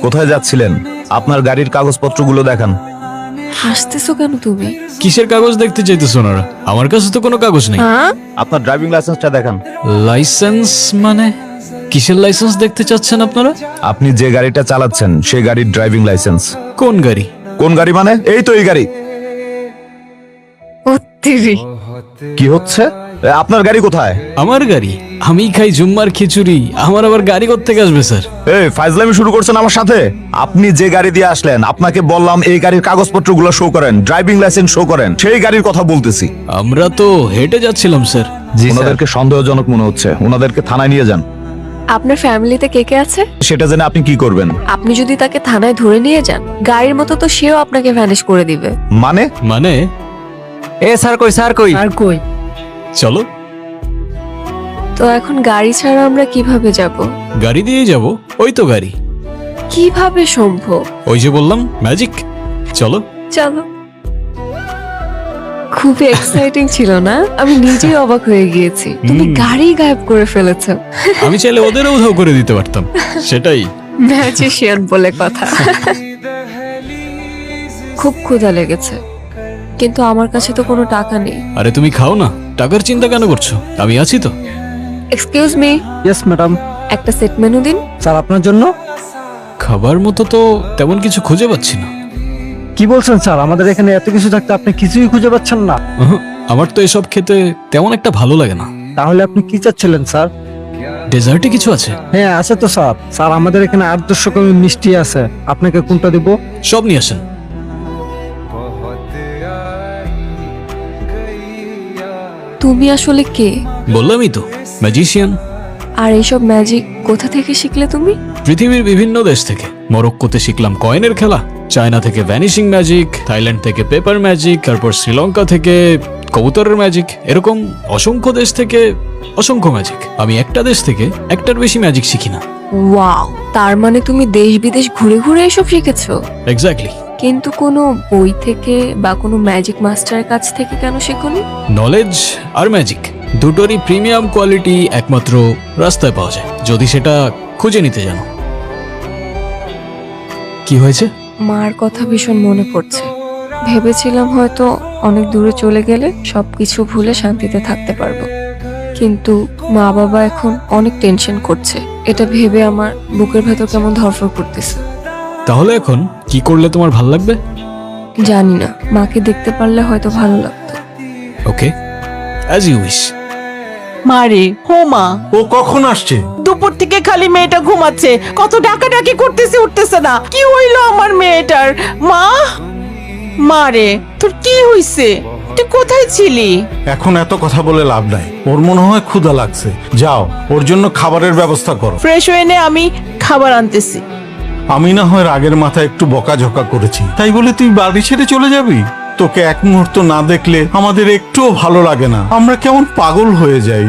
কোথায় যাচ্ছিলেন? আপনার গাড়ির কাগজপত্রগুলো দেখান। হাসতেছো কেন তুমি? কিসের কাগজ দেখতে চাইতেছো ওনারা? আমার কাছে তো কোনো কাগজ নেই। হ্যাঁ, আপনার ড্রাইভিং লাইসেন্সটা দেখান। লাইসেন্স মানে? কিসের লাইসেন্স দেখতে চাচ্ছেন আপনারা? আপনি যে গাড়িটা চালাচ্ছেন সেই গাড়ির ড্রাইভিং লাইসেন্স। কোন গাড়ি? কোন গাড়ি মানে? এই তো এই গাড়ি। ও তেরি। কি হচ্ছে? আপনার গাড়ি কোথায়? আমার গাড়ি? আমি খাই জুম্মার খিচুড়ি, আমার আবার গাড়ি কোত্থেকে আসবে স্যার? এই ফাইজলামি শুরু করছেন আমার সাথে? আপনি যে গাড়ি দিয়ে আসলেন, আপনাকে বললাম এই গাড়ির কাগজপত্রগুলো শো করেন, ড্রাইভিং লাইসেন্স শো করেন। সেই গাড়ির কথা বলতেছি। আমরা তো হেঁটে যাচ্ছিলাম স্যার। ওনাদেরকে সন্দেহজনক মনে হচ্ছে, ওনাদেরকে থানায় নিয়ে যান। আপনার ফ্যামিলিতে কে কে আছে? সেটা জেনে আপনি কি করবেন? আপনি যদি তাকে থানায় ধরে নিয়ে যান, গাড়ির মতো তো সেও আপনাকে ভ্যানিশ করে দিবে। মানে? মানে এ স্যার কই স্যার কই আর কই? চলো, তো এখন গাড়ি ছাড়া আমরা কিভাবে যাব? গাড়ি দিয়ে যাব। ওই তো গাড়ি, কিভাবে সম্ভব? ওই যে বললাম ম্যাজিক। চলো। চলো। খুবই এক্সাইটিং ছিল না? আমি নিজেই অবাক হয়ে গিয়েছি। তুমি গাড়ি গায়েব করে ফেলেছো। আমি চাইলে ওদেরও উধাও করে দিতে পারতাম। সেটাই। ম্যাজিশিয়ান বলে কথা। খুব ক্ষুধা লেগেছে, কিন্তু আমার কাছে তো কোনো টাকা নেই। আরে তুমি খাও না, টাকার চিন্তা কেন করছো? আমি আছি তো। Excuse me, yes madam. একটা সেট মেনু দিন। স্যার আপনার জন্য। খাবার মতো তো তেমন কিছু খুঁজে পাচ্ছি না। কি বলছেন স্যার, আমাদের এখানে এত কিছু থাকতে আপনি কিছুই খুঁজে পাচ্ছেন না? আমার তো এসব খেতে তেমন একটা ভালো লাগে না। তাহলে আপনি কি চাচ্ছিলেন স্যার? ডেজার্টে কিছু আছে? হ্যাঁ আছে তো স্যার। স্যার আমাদের এখানে 800 রকমের মিষ্টি আছে, আপনাকে কোনটা দিব? সব নিয়ে আসেন। তুমি আসলে কে? বললামই তো, ম্যাজিশিয়ান। আর এইসব ম্যাজিক কোথা থেকে শিখলে তুমি? পৃথিবীর বিভিন্ন দেশ থেকে। মরক্কোতে শিখলাম কয়েনের খেলা, চায়না থেকে ভ্যানিশিং ম্যাজিক, থাইল্যান্ড থেকে পেপার ম্যাজিক, তারপর শ্রীলঙ্কা থেকে কবুতরের ম্যাজিক। এরকম অসংখ্য দেশ থেকে অসংখ্য ম্যাজিক। আমি একটা দেশ থেকে একটার বেশি ম্যাজিক শিখি না। ওয়াও, তার মানে তুমি দেশ বিদেশ ঘুরে ঘুরে এসব শিখেছো? এক্স্যাক্টলি। কিন্তু কোনো বই থেকে বা কোনো ম্যাজিক মাস্টারের কাছ থেকে কেন শেখোনি? নলেজ আর ম্যাজিক দুটোরই প্রিমিয়াম কোয়ালিটি একমাত্র রাস্তায় পাওয়া যায়, যদি সেটা খুঁজে নিতে জানো। কি হয়েছে? মার কথা ভীষণ মনে পড়ছে। ভেবেছিলাম হয়তো অনেক দূরে চলে গেলে সবকিছু ভুলে শান্তিতে থাকতে পারবো, কিন্তু মা বাবা এখন অনেক টেনশন করছে। এটা ভেবে আমার বুকের ভেতর কেমন ধরফর করতেছে। তাহলে এখন কি করলে তোমার ভাল লাগবে? জানি না, মাকে দেখতে পারলে হয়তো ভালো লাগতো। ওকে, অ্যাজ ইউ উইশ। মারে হো মা, ও কখন আসছে? দুপুর থেকে খালি মেয়েটা ঘুমাচ্ছে, কত ডাকাডাকি করতেছে, উঠতেছে না। কি হইলো আমার মেয়েটার? মা, মারে তোর কি হইছে? তুই কোথায় ছিলি? এখন এত কথা বলে লাভ নাই। ওর মনে হয় ক্ষুধা লাগছে, যাও ওর জন্য খাবারের ব্যবস্থা করো। ফ্রেশ হয়ে নে, আমি খাবার আনতেছি। আমি না হয় রাগের মাথায় একটু বকাঝকা করেছি, তাই বলে তুই বাড়ি ছেড়ে চলে যাবি? তোকে এক মুহূর্ত না দেখলে আমাদের একটুও ভালো লাগে না, আমরা কেমন পাগল হয়ে যাই।